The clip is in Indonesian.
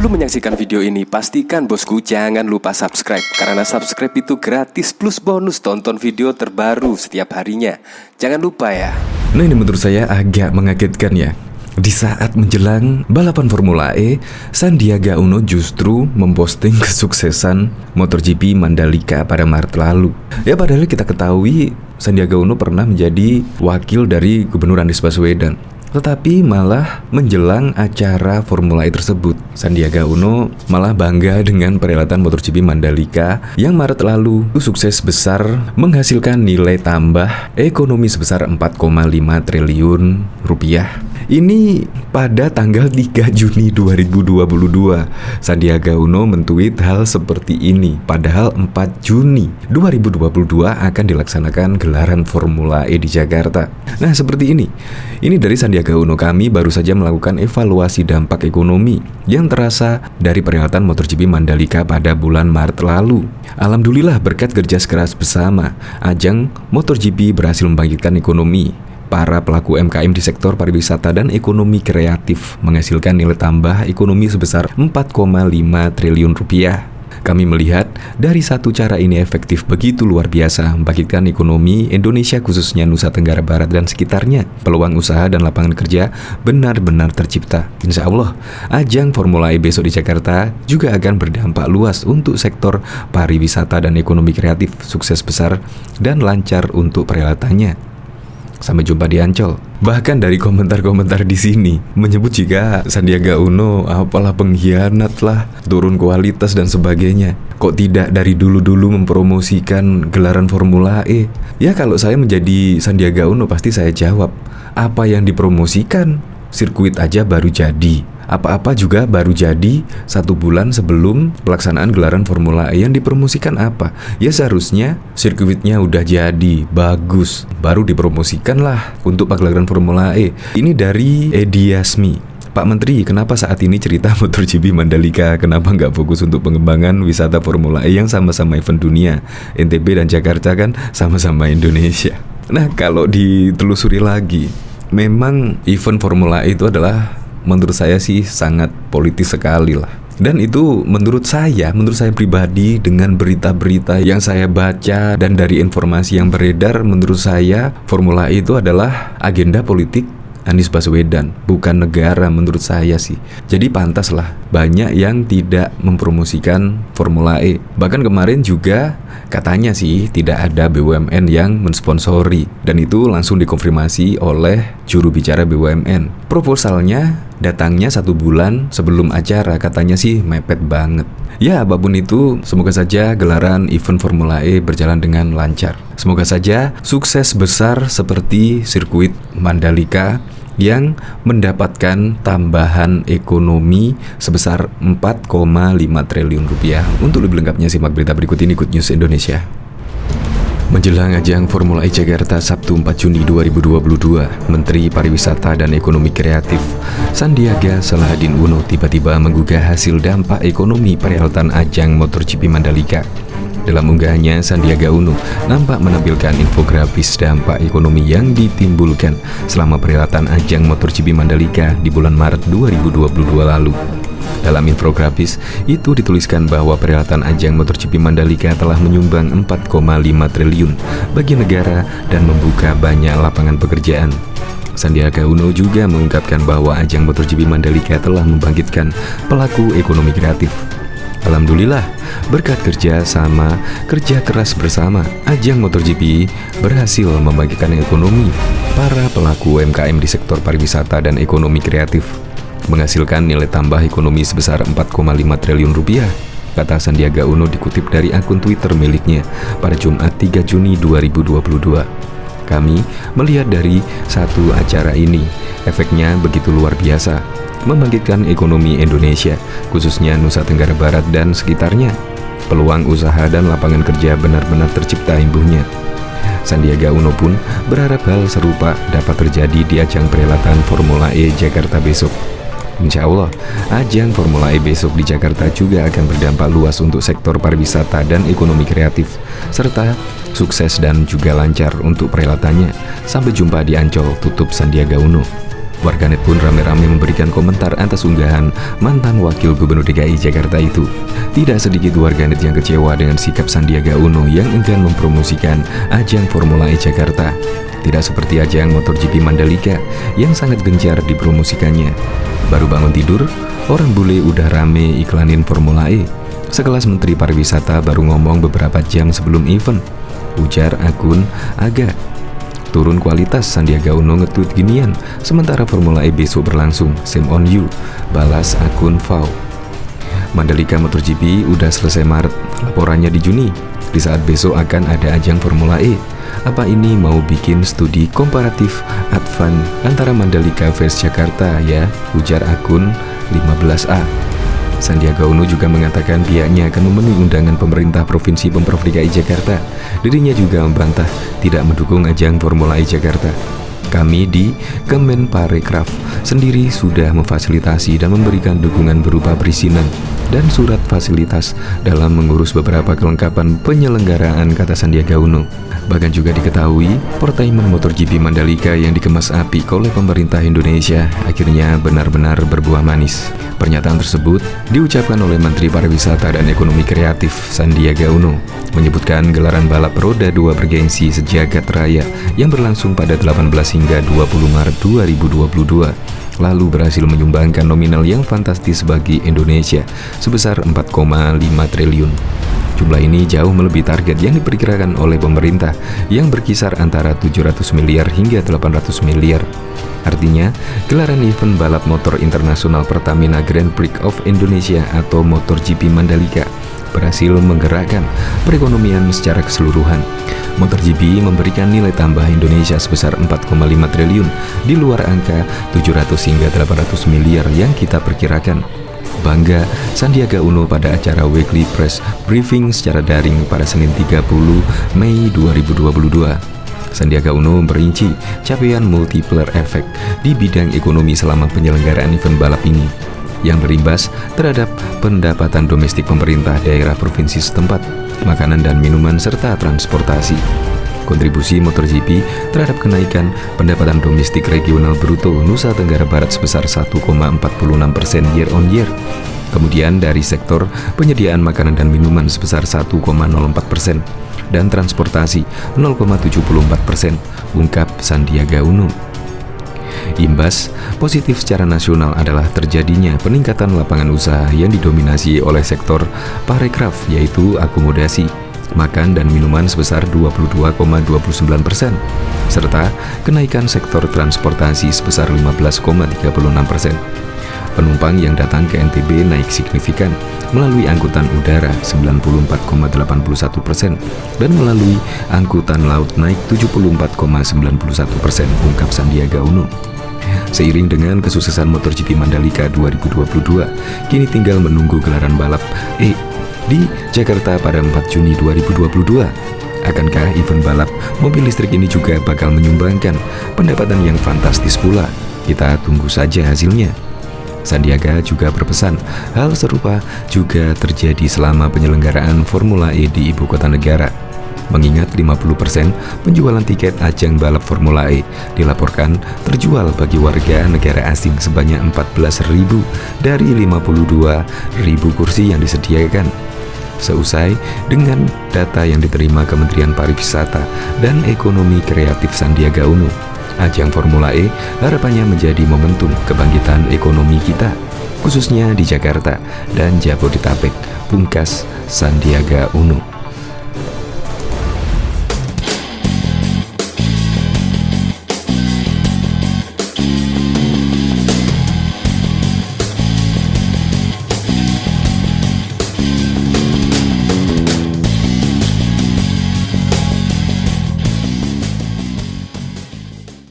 Sebelum menyaksikan video ini, pastikan bosku jangan lupa subscribe. Karena subscribe itu gratis plus bonus tonton video terbaru setiap harinya. Jangan lupa ya. Nah, ini menurut saya agak mengagetkan ya. Di saat menjelang balapan Formula E, Sandiaga Uno justru memposting kesuksesan MotoGP Mandalika pada Maret lalu. Ya, padahal kita ketahui Sandiaga Uno pernah menjadi wakil dari Gubernur Anies Baswedan. Tetapi malah menjelang acara Formula E tersebut, Sandiaga Uno malah bangga dengan perhelatan MotoGP Mandalika yang Maret lalu sukses besar, menghasilkan nilai tambah ekonomi sebesar 4,5 triliun rupiah. Ini pada tanggal 3 Juni 2022. Sandiaga Uno mentweet hal seperti ini. Padahal 4 Juni 2022 akan dilaksanakan gelaran Formula E di Jakarta. Nah, seperti ini. Ini dari Sandiaga Uno. Kami baru saja melakukan evaluasi dampak ekonomi yang terasa dari perhelatan MotoGP Mandalika pada bulan Maret lalu. Alhamdulillah, berkat kerja keras bersama, ajang MotoGP berhasil membangkitkan ekonomi. Para pelaku UMKM di sektor pariwisata dan ekonomi kreatif menghasilkan nilai tambah ekonomi sebesar 4,5 triliun rupiah. Kami melihat dari satu cara ini efektif begitu luar biasa membangkitkan ekonomi Indonesia, khususnya Nusa Tenggara Barat dan sekitarnya. Peluang usaha dan lapangan kerja benar-benar tercipta. Insya Allah, ajang Formula E besok di Jakarta juga akan berdampak luas untuk sektor pariwisata dan ekonomi kreatif, sukses besar dan lancar untuk perhelatannya. Sampai jumpa di Ancol. Bahkan dari komentar-komentar di sini menyebut jika Sandiaga Uno apalah pengkhianat lah, turun kualitas dan sebagainya. Kok tidak dari dulu-dulu mempromosikan gelaran Formula E? Ya, kalau saya menjadi Sandiaga Uno pasti saya jawab, apa yang dipromosikan? Sirkuit aja baru jadi. Apa-apa juga baru jadi 1 bulan sebelum pelaksanaan gelaran Formula E. Yang dipromosikan apa? Ya, seharusnya sirkuitnya udah jadi, bagus, baru dipromosikan lah untuk pagelaran Formula E. Ini dari Edi Yasmi. Pak Menteri, kenapa saat ini cerita MotoGP Mandalika? Kenapa nggak fokus untuk pengembangan wisata Formula E yang sama-sama event dunia? NTB dan Jakarta kan sama-sama Indonesia. Nah, kalau ditelusuri lagi, memang event Formula E itu adalah, menurut saya sih sangat politis sekali lah. Dan itu menurut saya pribadi, dengan berita-berita yang saya baca dan dari informasi yang beredar, menurut saya Formula E itu adalah agenda politik Anies Baswedan, bukan negara menurut saya sih. Jadi pantaslah banyak yang tidak mempromosikan Formula E. Bahkan kemarin juga katanya sih tidak ada BUMN yang mensponsori, dan itu langsung dikonfirmasi oleh juru bicara BUMN. Proposalnya datangnya 1 bulan sebelum acara, katanya sih mepet banget. Ya, apapun itu, semoga saja gelaran event Formula E berjalan dengan lancar. Semoga saja sukses besar seperti sirkuit Mandalika yang mendapatkan tambahan ekonomi sebesar 4,5 triliun rupiah. Untuk lebih lengkapnya simak berita berikut ini, Good News Indonesia. Menjelang ajang Formula E Jakarta Sabtu 4 Juni 2022, Menteri Pariwisata dan Ekonomi Kreatif Sandiaga Salahuddin Uno tiba-tiba menggugah hasil dampak ekonomi perhelatan ajang MotoGP Mandalika. Dalam unggahannya, Sandiaga Uno nampak menampilkan infografis dampak ekonomi yang ditimbulkan selama perhelatan ajang MotoGP Mandalika di bulan Maret 2022 lalu. Dalam infografis itu dituliskan bahwa perhelatan ajang MotoGP Mandalika telah menyumbang 4,5 triliun bagi negara dan membuka banyak lapangan pekerjaan. Sandiaga Uno juga mengungkapkan bahwa ajang MotoGP Mandalika telah membangkitkan pelaku ekonomi kreatif. Alhamdulillah, berkat kerja keras bersama, ajang MotoGP berhasil membangkitkan ekonomi para pelaku UMKM di sektor pariwisata dan ekonomi kreatif, menghasilkan nilai tambah ekonomi sebesar 4,5 triliun rupiah, kata Sandiaga Uno dikutip dari akun Twitter miliknya pada Jumat 3 Juni 2022. Kami melihat dari satu acara ini, efeknya begitu luar biasa, membangkitkan ekonomi Indonesia, khususnya Nusa Tenggara Barat dan sekitarnya. Peluang usaha dan lapangan kerja benar-benar tercipta imbuhnya. Sandiaga Uno pun berharap hal serupa dapat terjadi di ajang perhelatan Formula E Jakarta besok. Insya Allah, ajang Formula E besok di Jakarta juga akan berdampak luas untuk sektor pariwisata dan ekonomi kreatif, serta sukses dan juga lancar untuk perhelatannya. Sampai jumpa di Ancol, tutup Sandiaga Uno. Warganet pun rame-rame memberikan komentar atas unggahan mantan Wakil Gubernur DKI Jakarta itu. Tidak sedikit warganet yang kecewa dengan sikap Sandiaga Uno yang enggan mempromosikan ajang Formula E Jakarta. Tidak seperti ajang MotoGP Mandalika yang sangat gencar dipromosikannya. Baru bangun tidur, orang bule udah rame iklanin Formula E. Sekelas Menteri Pariwisata baru ngomong beberapa jam sebelum event, ujar akun Aga. Turun kualitas, Sandiaga Uno nge-tweet ginian, sementara Formula E besok berlangsung, same on you, balas akun Vau. Mandalika MotoGP udah selesai Maret, laporannya di Juni. Di saat besok akan ada ajang Formula E. Apa ini mau bikin studi komparatif advan antara Mandalika vs Jakarta ya, ujar akun 15A. Sandiaga Uno juga mengatakan pihaknya akan memenuhi undangan pemerintah Provinsi Pemprov DKI Jakarta. Dirinya juga membantah tidak mendukung ajang Formula E Jakarta. Kami di Kemenparekraf sendiri sudah memfasilitasi dan memberikan dukungan berupa perizinan dan surat fasilitas dalam mengurus beberapa kelengkapan penyelenggaraan, kata Sandiaga Uno. Bahkan juga diketahui, pertandingan MotoGP Mandalika yang dikemas apik oleh pemerintah Indonesia akhirnya benar-benar berbuah manis. Pernyataan tersebut diucapkan oleh Menteri Pariwisata dan Ekonomi Kreatif Sandiaga Uno, menyebutkan gelaran balap roda 2 bergengsi sejagat raya yang berlangsung pada 18 hingga 20 Maret 2022 lalu berhasil menyumbangkan nominal yang fantastis bagi Indonesia sebesar 4,5 triliun. Jumlah ini jauh melebihi target yang diperkirakan oleh pemerintah yang berkisar antara 700 miliar hingga 800 miliar. Artinya, gelaran event balap motor internasional Pertamina Grand Prix of Indonesia atau MotoGP Mandalika berhasil menggerakkan perekonomian secara keseluruhan. MotoGP memberikan nilai tambah Indonesia sebesar 4,5 triliun di luar angka 700 hingga 800 miliar yang kita perkirakan. Bangga Sandiaga Uno pada acara Weekly Press Briefing secara daring pada Senin 30 Mei 2022. Sandiaga Uno memperinci capaian multiplier effect di bidang ekonomi selama penyelenggaraan event balap ini yang berimbas terhadap pendapatan domestik pemerintah daerah provinsi setempat, makanan dan minuman, serta transportasi. Kontribusi MotoGP terhadap kenaikan pendapatan domestik regional bruto Nusa Tenggara Barat sebesar 1,46% year on year. Kemudian dari sektor penyediaan makanan dan minuman sebesar 1,04% dan transportasi 0,74%, ungkap Sandiaga Uno. Imbas positif secara nasional adalah terjadinya peningkatan lapangan usaha yang didominasi oleh sektor parekraf, yaitu akomodasi, makan dan minuman sebesar 22,29%, serta kenaikan sektor transportasi sebesar 15,36%. Penumpang yang datang ke NTB naik signifikan melalui angkutan udara 94,81% dan melalui angkutan laut naik 74,91%, ungkap Sandiaga Uno. Seiring dengan kesuksesan MotoGP Mandalika 2022, kini tinggal menunggu gelaran balap E di Jakarta pada 4 Juni 2022. Akankah event balap mobil listrik ini juga bakal menyumbangkan pendapatan yang fantastis pula? Kita tunggu saja hasilnya. Sandiaga juga berpesan hal serupa juga terjadi selama penyelenggaraan Formula E di ibu kota negara. Mengingat 50% penjualan tiket ajang balap Formula E dilaporkan terjual bagi warga negara asing sebanyak 14.000 dari 52.000 kursi yang disediakan. Seusai dengan data yang diterima Kementerian Pariwisata dan Ekonomi Kreatif Sandiaga Uno, ajang Formula E harapannya menjadi momentum kebangkitan ekonomi kita, khususnya di Jakarta dan Jabodetabek, pungkas Sandiaga Uno.